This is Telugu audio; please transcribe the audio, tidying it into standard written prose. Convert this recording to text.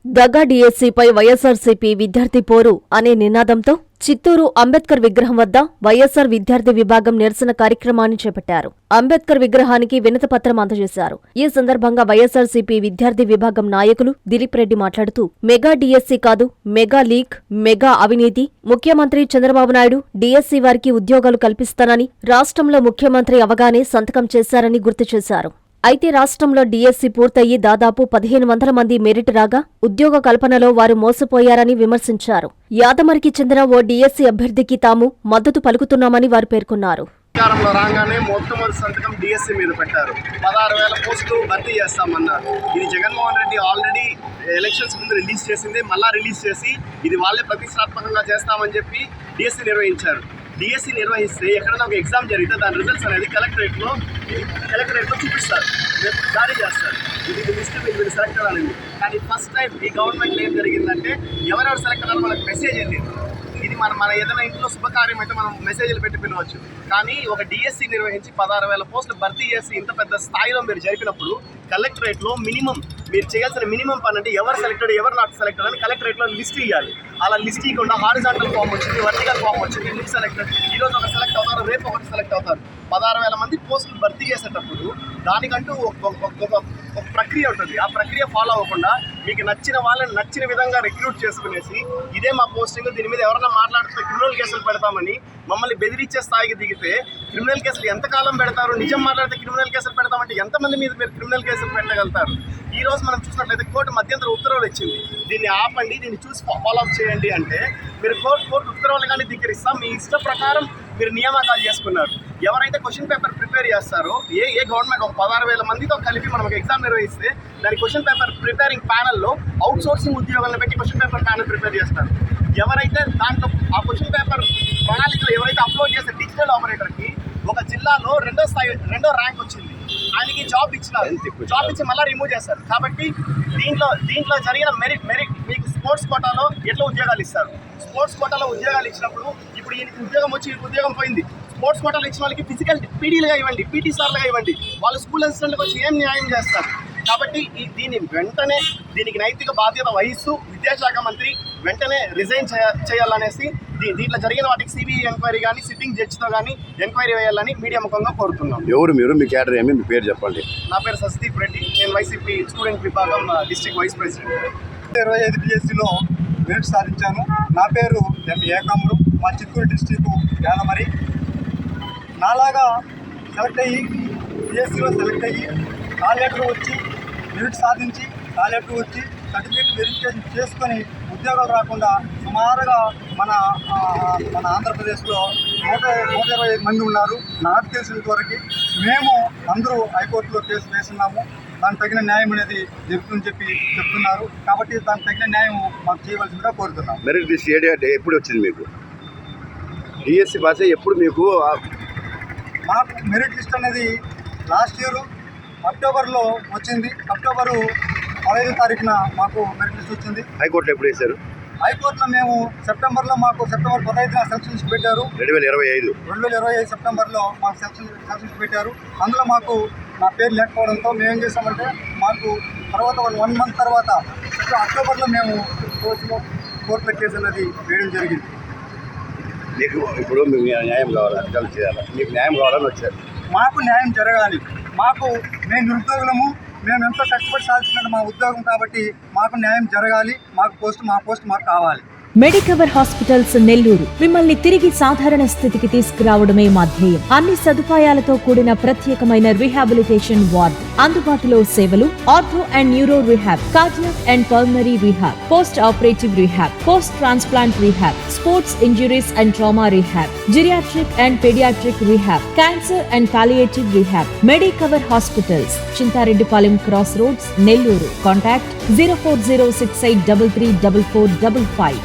దగా డీఎస్సీపై వైఎస్సార్సీపీ విద్యార్థి పోరు అనే నినాదంతో చిత్తూరు అంబేద్కర్ విగ్రహం వద్ద వైఎస్సార్ విద్యార్థి విభాగం నిరసన కార్యక్రమాన్ని చేపట్టారు. అంబేద్కర్ విగ్రహానికి వినతిపత్రం అందజేశారు. ఈ సందర్భంగా వైఎస్సార్సీపీ విద్యార్థి విభాగం నాయకులు దిలీప్ రెడ్డి మాట్లాడుతూ మెగా డీఎస్సీ కాదు, మెగా లీక్, మెగా అవినీతి, ముఖ్యమంత్రి చంద్రబాబు నాయుడు డీఎస్సీ వారికి ఉద్యోగాలు కల్పిస్తానని రాష్ట్రంలో ముఖ్యమంత్రి అవగానే సంతకం చేశారని గుర్తు చేశారు. అయితే రాష్ట్రంలో డీఎస్సీ పూర్తయి దాదాపు 1500 మంది మెరిట్ రాగా ఉద్యోగ కల్పనలో వారు మోసపోయారని విమర్శించారు. యాదమరికి చెందిన ఓ డీఎస్సీ అభ్యర్థికి తాము మద్దతు పలుకుతున్నామని వారు పేర్కొన్నారు. అధికారంలో రాగానే మొట్టమొదటి సంతకం డీఎస్సీ మీద పెట్టారు. 16,000 పోస్టులు భర్తీ చేస్తామన్నారు. ఇది జగన్మోహన్ రెడ్డి ఆల్రెడీ ఎలక్షన్స్ ముందు రిలీజ్ చేసింది, మళ్ళా రిలీజ్ చేసి ఇది వాళ్ళే ప్రతిష్టాత్మకంగా చేస్తామని చెప్పి డీఎస్సీ నిర్వహించారు. డీఎస్సీ నిర్వహిస్తే ఎక్కడైనా ఒక ఎగ్జామ్ జరిగితే దాని రిజల్ట్స్ అనేది కలెక్టరేట్లో చూపిస్తారు, జారీ చేస్తారు. ఇది లిస్ట్ మీరు సెలెక్ట్ అనేది. కానీ ఫస్ట్ టైం ఈ గవర్నమెంట్లో ఏం జరిగిందంటే ఎవరెవరు సెలెక్ట్ అవ్వాలో వాళ్ళకి మెసేజ్ వెళ్ళింది. ఇది మన ఏదైనా ఇంట్లో శుభకార్యం అయితే మనం మెసేజ్లు పెట్టి పిలవచ్చు. కానీ ఒక డీఎస్సీ నిర్వహించి 16,000 పోస్టులు భర్తీ చేసి ఇంత పెద్ద స్థాయిలో మీరు జరిపినప్పుడు కలెక్టరేట్లో మినిమం మీరు చేయాల్సిన మినిమం పని అంటే ఎవరు సెలెక్టెడ్, ఎవరు నాట్ సెలెక్టెడ్ అని కలెక్టరేట్లో లిస్ట్ ఇవ్వాలి. అలా లిస్ట్ ఇవ్వకుండా హారిజాంటల్ ఫామ్ వచ్చింది, వర్టికల్ ఫామ్ వచ్చింది, లిస్ట్ సెలెక్టెడ్. ఈరోజు ఒక సెలెక్ట్ అవుతారు, రేపు ఒకటి సెలెక్ట్ అవుతారు. 16,000 మంది పోస్టులు భర్తీ చేసేటప్పుడు దానికంటూ ఒక ప్రక్రియ ఉంటుంది. ఆ ప్రక్రియ ఫాలో అవ్వకుండా మీకు నచ్చిన వాళ్ళని నచ్చిన విధంగా రిక్రూట్ చేసుకునేసి ఇదే మా పోస్టింగ్, దీని మీద ఎవరైనా మాట్లాడితే క్రిమినల్ కేసులు పెడతామని మమ్మల్ని బెదిరించే స్థాయికి దిగితే క్రిమినల్ కేసులు ఎంతకాలం పెడతారు? నిజం మాట్లాడితే క్రిమినల్ కేసులు పెడతామంటే ఎంతమంది మీద మీరు క్రిమినల్ కేసులు పెట్టగలుగుతారు? ఈ రోజు మనం చూసినట్లయితే కోర్టు మధ్యంతర ఉత్తర్వులు ఇచ్చింది, దీన్ని ఆపండి, దీన్ని చూసి ఫాలో అప్ చేయండి అంటే మీరు కోర్టు ఉత్తర్వులు కానీ ధిక్కరిస్తాం. మీ ఇష్ట ప్రకారం మీరు నియామకాలు చేసుకున్నారు. ఎవరైతే క్వశ్చన్ పేపర్ ప్రిపేర్ చేస్తారో ఏ గవర్నమెంట్ ఒక 16,000 మందితో కలిపి మనం ఒక ఎగ్జామ్ నిర్వహిస్తే దాని క్వశ్చన్ పేపర్ ప్రిపేరింగ్ ప్యానల్లో అవుట్ సోర్సింగ్ ఉద్యోగాలను పెట్టి క్వశ్చన్ పేపర్ ప్యానల్ ప్రిపేర్ చేస్తారు. ఎవరైతే దాంట్లో ఆ క్వశ్చన్ పేపర్ ప్రణాళికలో ఎవరైతే అప్లోడ్ చేసే డిజిటల్ ఆపరేటర్కి ఒక జిల్లాలో రెండో ర్యాంక్ వచ్చింది, ఆయనకి జాబ్ ఇచ్చినారు. జాబ్ ఇచ్చి మళ్ళీ రిమూవ్ చేస్తారు. కాబట్టి దీంట్లో జరిగిన మెరిట్ మీకు స్పోర్ట్స్ కోటాలో ఎట్లా ఉద్యోగాలు ఇస్తారు? స్పోర్ట్స్ కోటాలో ఉద్యోగాలు ఇచ్చినప్పుడు ఇప్పుడు ఈయనకి ఉద్యోగం వచ్చి ఉద్యోగం పోయింది. స్పోర్ట్స్ కోటాలో ఇచ్చిన వాళ్ళకి ఫిజికల్ పీడీలుగా ఇవ్వండి, పీటీ సార్లుగా ఇవ్వండి. వాళ్ళు స్కూల్ అసిస్టెంట్కి వచ్చి ఏం న్యాయం చేస్తారు? కాబట్టి దీనికి నైతిక బాధ్యత వహిస్తూ విద్యాశాఖ మంత్రి వెంటనే రిజైన్ చేయాలనేసి దీంట్లో జరిగిన వాటికి సిబిఐ ఎంక్వైరీ కానీ సిట్టింగ్ జడ్జితో కానీ ఎంక్వైరీ వేయాలని మీడియా ముఖంగా కోరుతున్నాం. ఎవరు మీరు? మీ క్యాడర్ ఏమి? మీ పేరు చెప్పండి. నా పేరు సస్దీప్ రెడ్డి, నేను వైసీపీ స్టూడెంట్ విభాగం డిస్ట్రిక్ట్ వైస్ ప్రెసిడెంట్. 25 డిఎస్సీలో మెరిట్ సాధించాను. నా పేరు ఎం ఏకాంబరు, మా చిత్తూరు డిస్ట్రిక్ట్ యాదమరి. నాలాగా సెలెక్ట్ అయ్యి డిఎస్సీలో సెలెక్ట్ అయ్యి కాల్ లెటర్ వచ్చి మెరిట్ సాధించి కాల్ లెటర్ వచ్చి సర్టిఫికేట్ వెరిఫికేషన్ చేసుకొని ఉద్యోగాలు రాకుండా సుమారుగా మన ఆంధ్రప్రదేశ్లో 125 మంది ఉన్నారు. నాకు తెలిసినంత వరకు మేము అందరూ హైకోర్టులో కేసు వేస్తున్నాము. దానికి తగిన న్యాయం అనేది జరుగుతుందని చెప్తున్నారు. కాబట్టి దానికి తగిన న్యాయం మాకు చేయవలసిందిగా కోరుతున్నాం. మెరిట్ లిస్ట్ ఎప్పుడు వచ్చింది మీకు? డిఎస్సీ భాష ఎప్పుడు మీకు? మాకు మెరిట్ లిస్ట్ అనేది లాస్ట్ ఇయర్ అక్టోబర్లో వచ్చింది. అక్టోబరు 15వ తారీఖున మాకు మెరిట్ లిస్ట్ వచ్చింది. హైకోర్టులో ఎప్పుడు వేశారు? హైకోర్టులో మేము సెప్టెంబర్ 15న సెలక్షన్స్ పెట్టారు. 2025 సెప్టెంబర్లో మాకు సెలక్షన్స్ పెట్టారు. అందులో మాకు నా పేరు లేకపోవడంతో మేము ఏం చేసామంటే మాకు తర్వాత 1 మంత్ తర్వాత అక్టోబర్లో మేము కోర్టులో కేసు అనేది వేయడం జరిగింది. మీకు ఇప్పుడు మీకు న్యాయం కావాలి, అధికారులు చేయాలి, మీకు న్యాయం కావాలని వచ్చారు. మాకు న్యాయం జరగాలి. మేము నిరుద్యోగులము, మేము ఎంతో కష్టపడి సాధించిన మా ఉద్యోగం కాబట్టి మాకు న్యాయం జరగాలి. మా పోస్ట్ మాకు కావాలి. మెడికవర్ హాస్పిటల్స్ నెల్లూరు మిమ్మల్ని తిరిగి సాధారణ స్థితికి తీసుకురావడమే మా ధ్యేయం. అన్ని సదుపాయాలతో కూడిన ప్రత్యేకమైన రీహాబిలిటేషన్ వార్డ్, అందుబాటులో సేవలు ortho and neuro rehab, cardiac and pulmonary rehab, post operative rehab, post transplant rehab, sports injuries and trauma rehab, geriatric and paediatric rehab, cancer and palliative rehab. Medicover hospitals, Chintareddypalem cross roads, Nellore. Contact 04068334455.